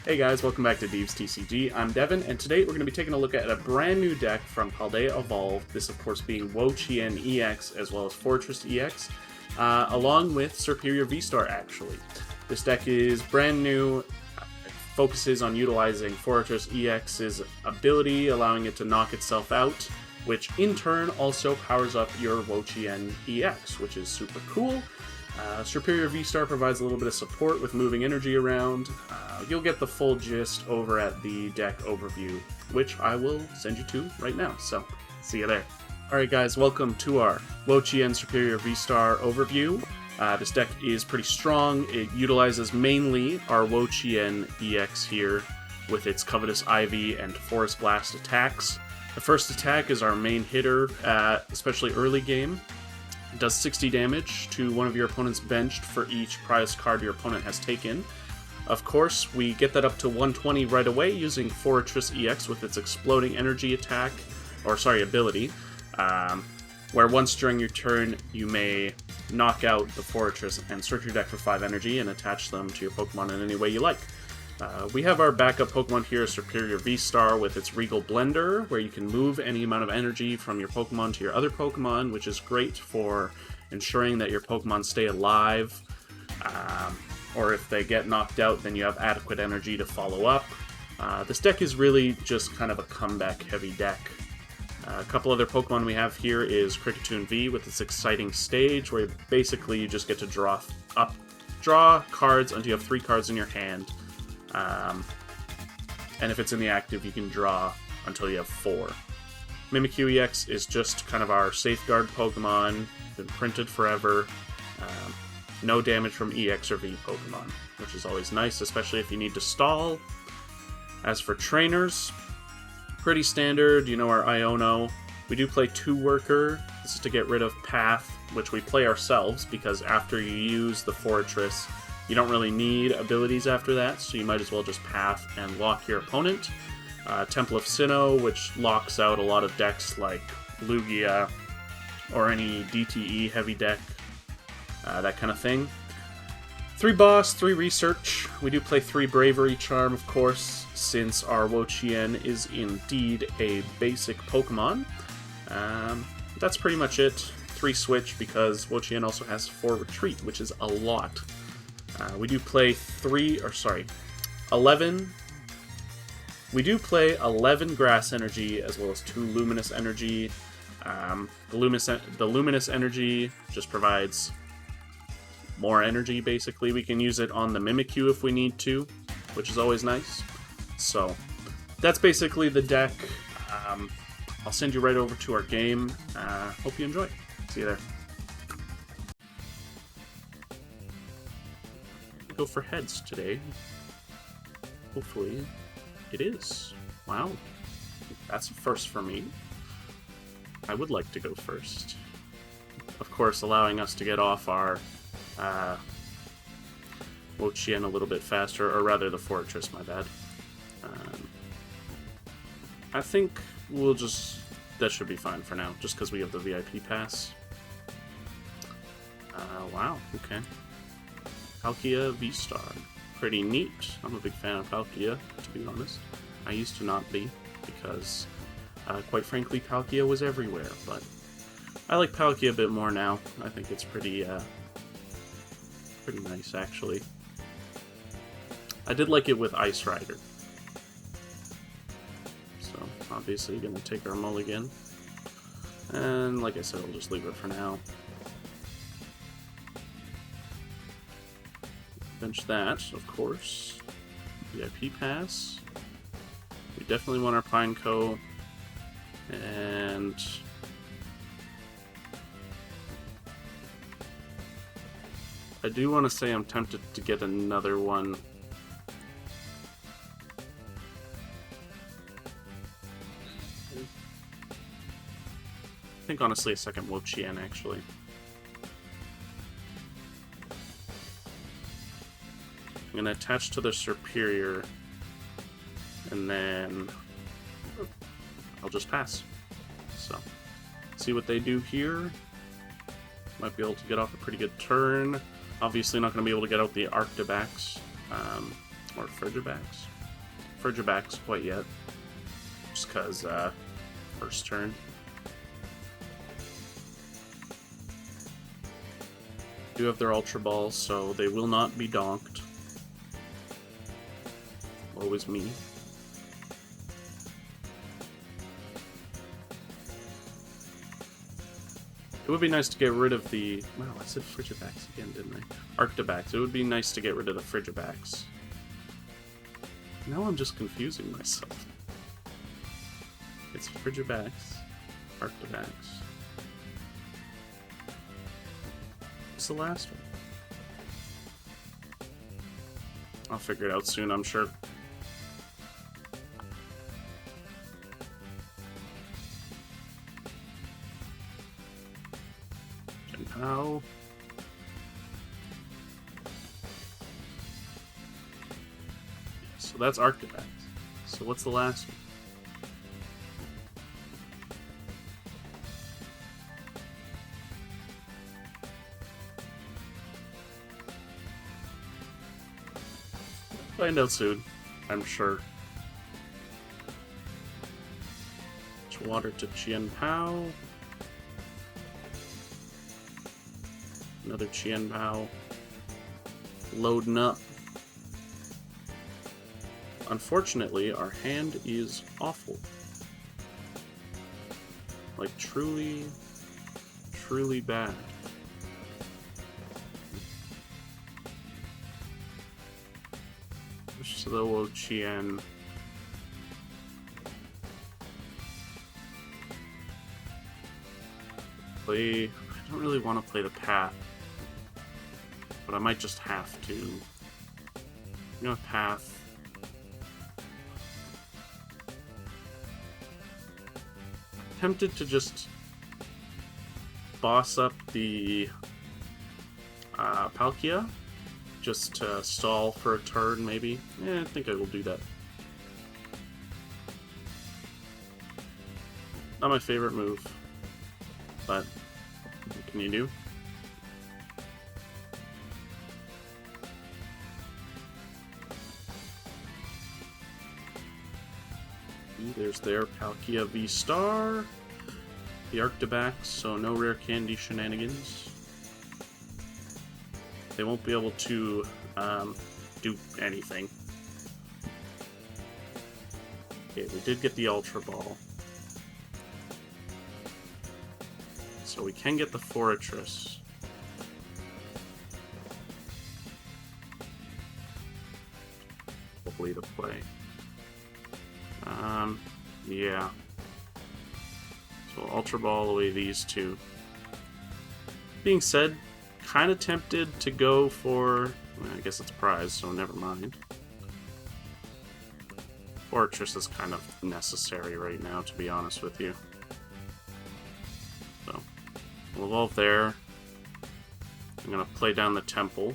Hey guys, welcome back to Deve's TCG. I'm Devan, and today we're going to be taking a look at a brand new deck from Paldea Evolved, this of course being Wo-Chien EX as well as Forretress EX, along with Serperior VSTAR actually. This deck is brand new, it focuses on utilizing Forretress EX's ability, allowing it to knock itself out, which in turn also powers up your Wo-Chien EX, which is super cool. Serperior VSTAR provides a little bit of support with moving energy around. You'll get the full gist over at the deck overview, which I will send you to right now, so see you there. Alright guys, welcome to our Wo-Chien Serperior VSTAR overview. This deck is pretty strong. It utilizes mainly our Wo-Chien EX here with its Covetous Ivy and Forest Blast attacks. The first attack is our main hitter, especially early game. It does 60 damage to one of your opponent's benched for each prize card your opponent has taken. Of course, we get that up to 120 right away using Forretress EX with its Exploding Energy attack, ability, where once during your turn you may knock out the Forretress and search your deck for 5 energy and attach them to your Pokemon in any way you like. We have our backup Pokemon here, Serperior VSTAR, with its Regal Blender, where you can move any amount of energy from your Pokemon to your other Pokemon, which is great for ensuring that your Pokemon stay alive, or if they get knocked out, then you have adequate energy to follow up. This deck is really just kind of a comeback-heavy deck. A couple other Pokemon we have here is Kricketune V with its Exciting Stage, where basically you just get to draw cards until you have 3 cards in your hand. And if it's in the active, you can draw until you have 4. Mimikyu EX is just kind of our safeguard Pokemon, been printed forever. No damage from EX or V Pokemon, which is always nice, especially if you need to stall. As for trainers, pretty standard, you know our Iono. We do play 2-worker. This is to get rid of Path, which we play ourselves, because after you use the Forretress, you don't really need abilities after that, so you might as well just Path and lock your opponent. Temple of Sinnoh, which locks out a lot of decks like Lugia or any DTE heavy deck, that kind of thing. 3 boss, 3 research. We do play 3 Bravery Charm, of course, since our Wo-Chien is indeed a basic Pokemon. That's pretty much it. 3 switch, because Wo-Chien also has 4 retreat, which is a lot. We do play 11. We do play 11 Grass Energy as well as 2 Luminous Energy. The Luminous Energy just provides more energy, basically. We can use it on the Mimikyu if we need to, which is always nice. So, that's basically the deck. I'll send you right over to our game. Hope you enjoy. See you there. Go for heads today. Hopefully it is. Wow, that's a first for me. I would like to go first. Of course, allowing us to get off our Wo-Chien a little bit faster, or rather the Forretress, my bad. I think that should be fine for now, just because we have the VIP pass. Wow, okay. Palkia VSTAR. Pretty neat. I'm a big fan of Palkia, to be honest. I used to not be, because, quite frankly, Palkia was everywhere, but I like Palkia a bit more now. I think it's pretty nice, actually. I did like it with Ice Rider. So, obviously, gonna take our mulligan. And, like I said, we'll just leave it for now. Bench that, of course. VIP pass. We definitely want our Pineco. And I do want to say I'm tempted to get another one. I think honestly a second Wo-Chien actually. I'm going to attach to the Serperior, and then I'll just pass. So, see what they do here. Might be able to get off a pretty good turn. Obviously not going to be able to get out the Arctibax. Or Frigibacks. Frigibacks quite yet. Just because, first turn. Do have their Ultra Balls, so they will not be donked. Always me. It would be nice to get rid of the... Wow, I said Frigibacks again, didn't I? Arctobacks. It would be nice to get rid of the Frigibacks. Now I'm just confusing myself. It's Frigibacks, Arctobacks. What's the last one? I'll figure it out soon, I'm sure. PAL. So that's Arctobacks. So what's the last one? Find out soon, I'm sure. Water to Chien PAL. Another Chien PAL. Loading up. Unfortunately, our hand is awful. Like, truly, truly bad. Push to the Wo-Chien. I don't really want to play the Path, but I might just have to. You know, Path. Tempted to just boss up the Palkia, just to stall for a turn, maybe. I think I will do that. Not my favorite move, but what can you do? There's their Palkia V-STAR. The Arctobacks, so no rare candy shenanigans. They won't be able to do anything. Okay, we did get the Ultra Ball. So we can get the Forretress. Hopefully to play. Yeah. So Ultra Ball away these two. Being said, kind of tempted to go for... Well, I guess it's prize, so never mind. Forretress is kind of necessary right now, to be honest with you. So, we'll evolve there. I'm going to play down the Temple.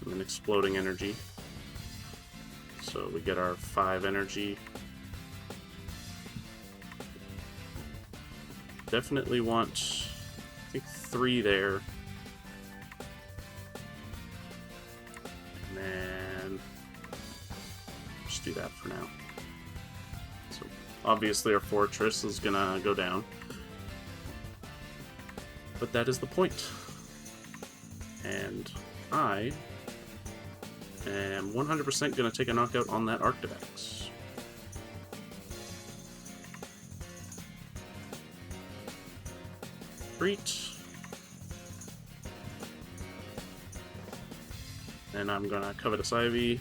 And then Exploding Energy. So we get our 5 energy. Definitely want, I think, 3 there. And then just do that for now. So obviously our Forretress is gonna go down. But that is the point. And I am 100% going to take a knockout on that Arctobacks. Great. And I'm going to Covetous Ivy.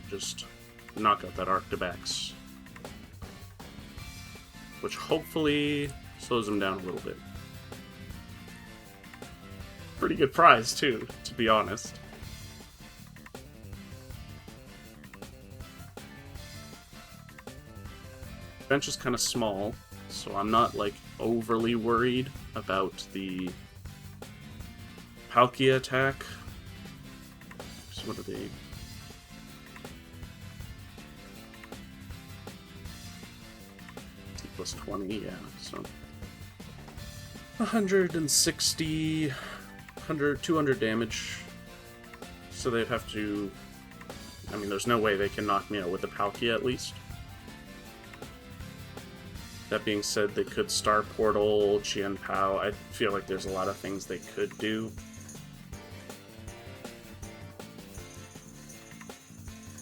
Just knock out that Arctobacks. Which hopefully slows him down a little bit. Pretty good prize, too, to be honest. Bench is kind of small, so I'm not, like, overly worried about the Palkia attack. So what are they? Plus 20, yeah, so 160, 200 damage. so they'd have to... I mean, there's no way they can knock me out with the Palkia, at least. That being said, they could Star Portal, Wo-Chien PAL. I feel like there's a lot of things they could do.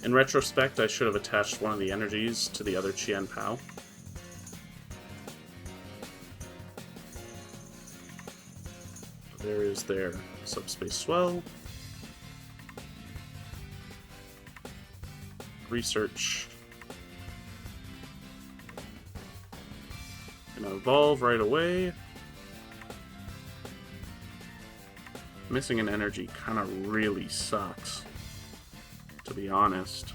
In retrospect, I should have attached one of the energies to the other Wo-Chien PAL. There is their Subspace Swell. Research. Gonna evolve right away. Missing an energy kind of really sucks, to be honest.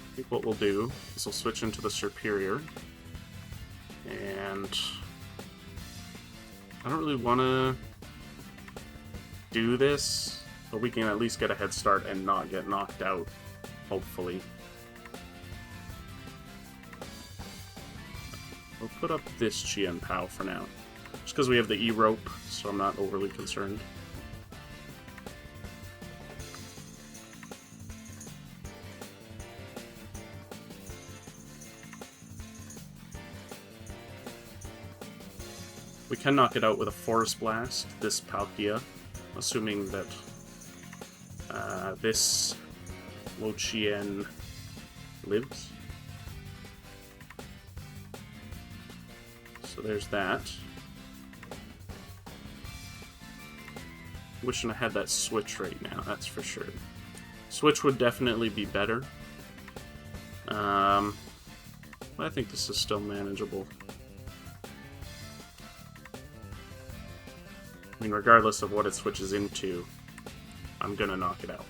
I think what we'll do is we'll switch into the Serperior, and I don't really want to do this, but we can at least get a head start and not get knocked out, hopefully. We'll put up this Wo-Chien PAL for now, just because we have the E-Rope, so I'm not overly concerned. We can knock it out with a Force Blast, this Palkia, assuming that this Wo-Chien lives. So there's that. Wishing I had that Switch right now, that's for sure. Switch would definitely be better. But I think this is still manageable. I mean, regardless of what it switches into, I'm gonna knock it out.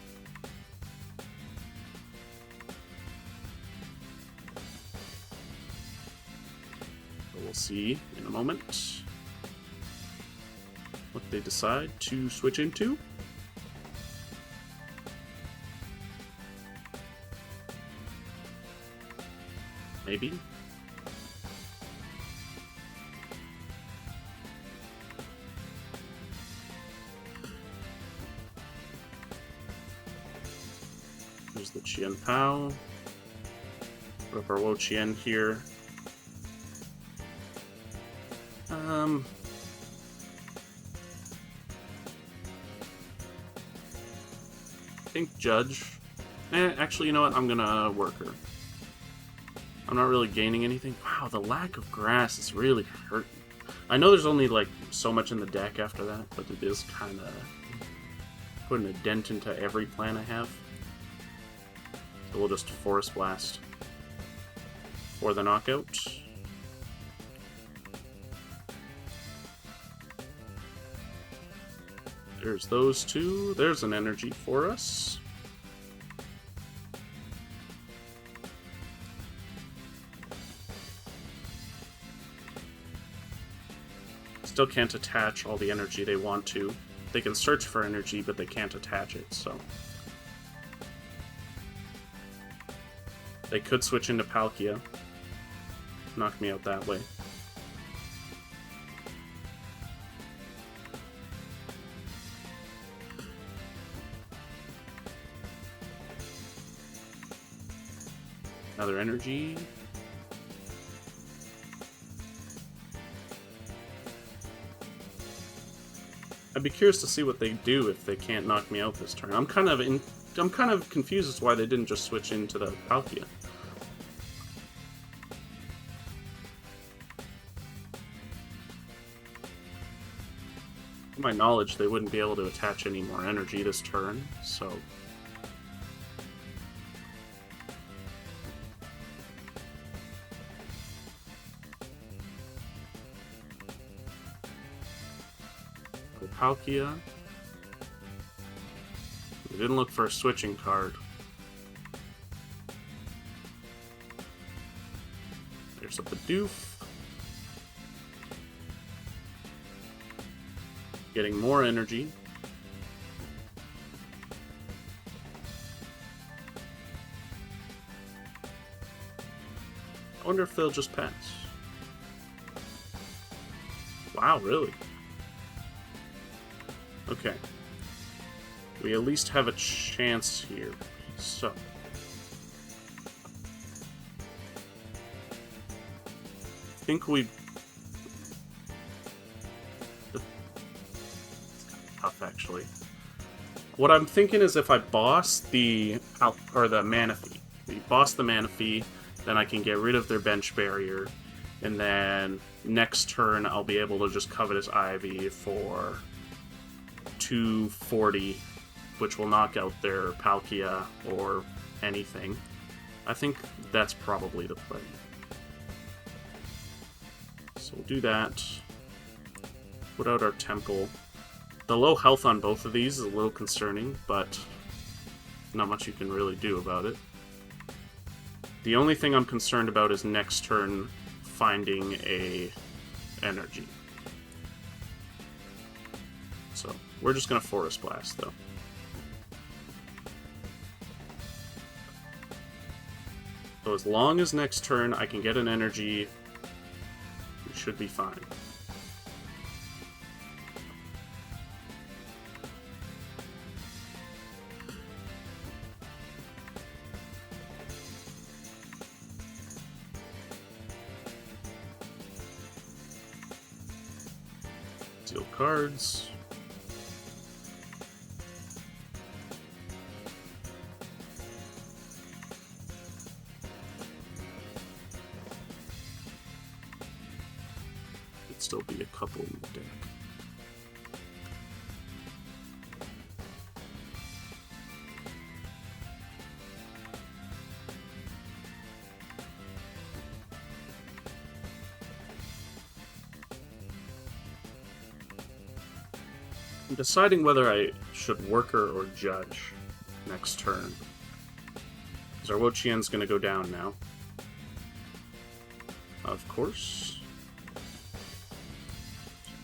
But we'll see in a moment what they decide to switch into. Maybe. There's the Wo-Chien PAL. Put up our Wo-Chien here. I think Judge. Actually, you know what? I'm gonna work her. I'm not really gaining anything. Wow, the lack of grass is really hurting. I know there's only like so much in the deck after that, but it is kind of putting a dent into every plan I have. So we'll just Force Blast for the knockout. There's those two. There's an energy for us. Still can't attach all the energy they want to. They can search for energy, but they can't attach it, so. They could switch into Palkia. Knock me out that way. Another energy. I'd be curious to see what they do if they can't knock me out this turn. I'm kind of confused as to why they didn't just switch into the Palkia. To my knowledge, they wouldn't be able to attach any more energy this turn, so. Palkia. We didn't look for a switching card. There's a Bidoof. Getting more energy. wonder if they'll just pass. Wow, really? Okay. We at least have a chance here. So. I think we... It's tough, actually. What I'm thinking is if I boss the Manaphy, boss the Manaphy, then I can get rid of their bench barrier, and then next turn I'll be able to just Covetous Ivy for 240, which will knock out their Palkia or anything. I think that's probably the play. So we'll do that. Put out our Temple. The low health on both of these is a little concerning, but not much you can really do about it. The only thing I'm concerned about is next turn finding a energy. So we're just going to Forest Blast, though. So as long as next turn I can get an energy, we should be fine. Deal cards. Could still be a couple in the deck. I'm deciding whether I should Worker or Judge next turn. Because our Wo-Chien's going to go down now. Of course.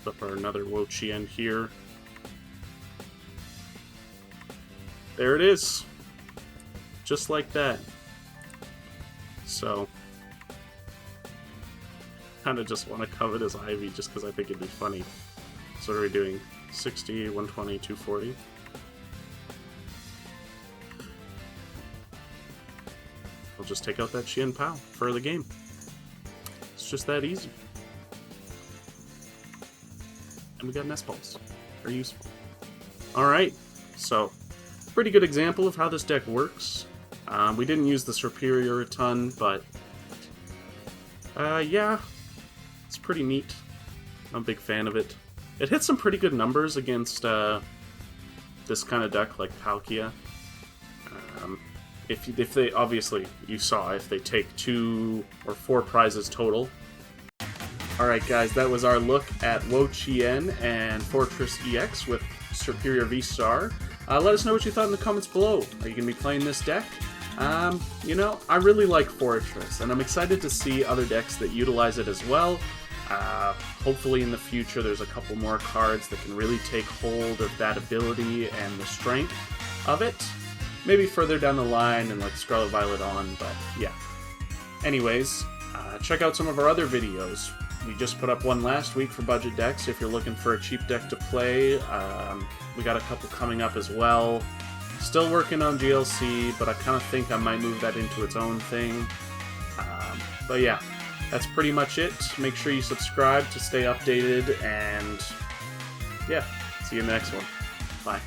Put up our another Wo-Chien here. There it is! Just like that. So, kind of just want to Covetous Ivy just because I think it'd be funny. So what are we doing? 60, 120, 240. We'll just take out that Chien PAL for the game. It's just that easy. And we got Nest Balls. Very useful. Alright, so pretty good example of how this deck works. We didn't use the Serperior a ton, but yeah, it's pretty neat. I'm a big fan of it. It hits some pretty good numbers against this kind of deck like Palkia. If they, obviously, you saw, if they take 2 or 4 prizes total. Alright guys, that was our look at Wo-Chien and Forretress EX with Serperior VSTAR. Let us know what you thought in the comments below. Are you going to be playing this deck? You know, I really like Forretress, and I'm excited to see other decks that utilize it as well. Hopefully in the future there's a couple more cards that can really take hold of that ability and the strength of it. Maybe further down the line and like Scarlet Violet on, but yeah. Anyways, check out some of our other videos. We just put up one last week for budget decks if you're looking for a cheap deck to play. We got a couple coming up as well. Still working on GLC, but I kind of think I might move that into its own thing. But yeah. That's pretty much it. Make sure you subscribe to stay updated, and yeah, see you in the next one. Bye.